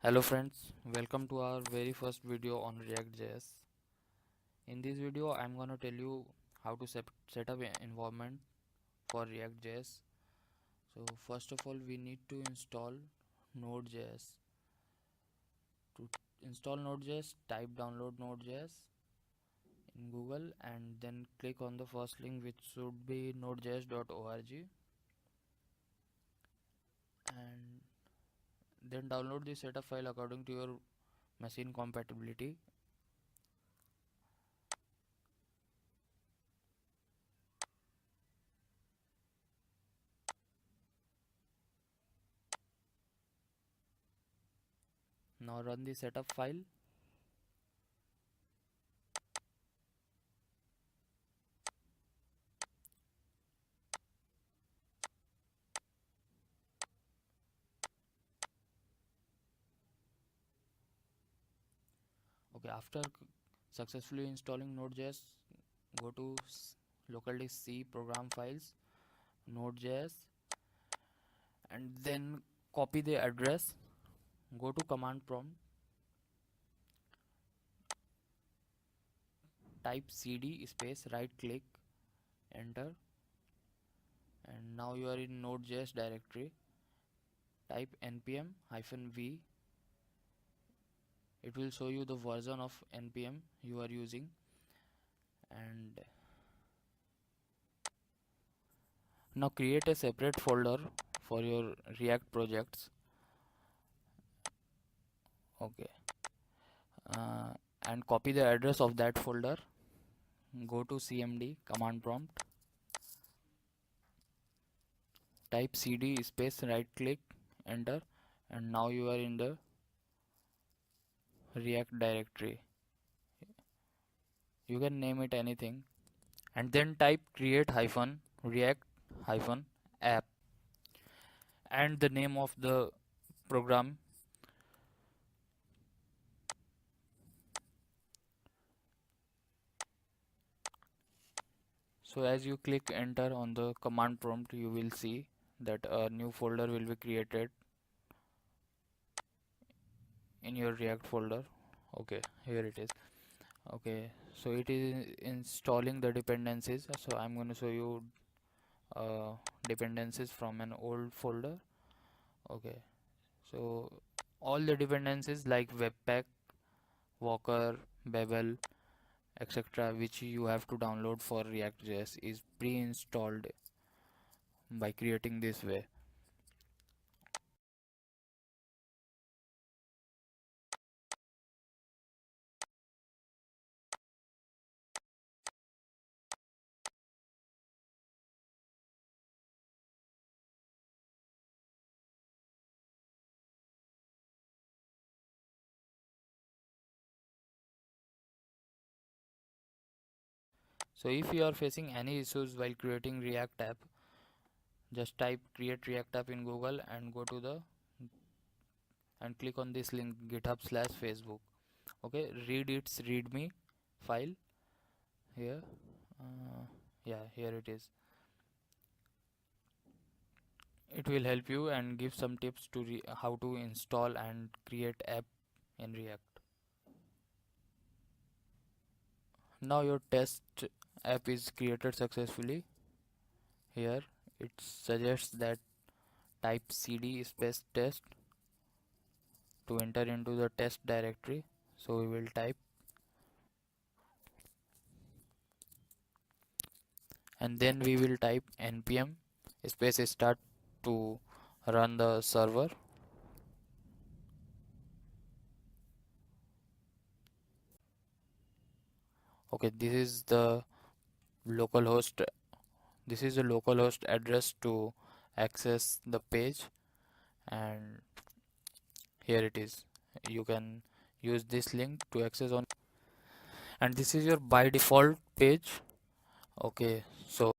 Hello friends, welcome to our very first video on ReactJs. In this video I'm gonna tell you how to set up an environment for ReactJs. So first of all we need to install Node.js. To install Node.js, type download Node.js in Google and then click on the first link, which should be nodejs.org, and then download the setup file according to your machine compatibility. Now run the setup file. Okay, after successfully installing Node.js, go to local disk C program files, Node.js, and then copy the address. Go to command prompt, type cd space right click, enter, and now you are in Node.js directory. Type npm-v. It will show you the version of npm you are using, and now create a separate folder for your React projects. Okay, and copy the address of that folder. Go to cmd command prompt, type cd space right click, enter, and now you are in the React directory. You can name it anything, and then type create hyphen react hyphen app and the name of the program. So as you click enter on the command prompt, you will see that a new folder will be created in your React folder. Okay, here it is. Okay, so it is installing the dependencies. So I'm going to show you dependencies from an old folder. Okay, so all the dependencies like webpack, walker, babel, etc., which you have to download for React.js, is pre-installed by creating this way. So if you are facing any issues while creating React app, just type create React app in Google and go to the and click on this link github/facebook. Okay, read its readme file here. Yeah, here it is. It will help you and give some tips to how to install and create app in React. Now your test app is created successfully. Here it suggests that type cd space test to enter into the test directory. So we will type, and then we will type npm space start to run the server. Okay, localhost this is the localhost address to access the page, and here it is. You can use this link to access on, and this is your by default page. Okay, so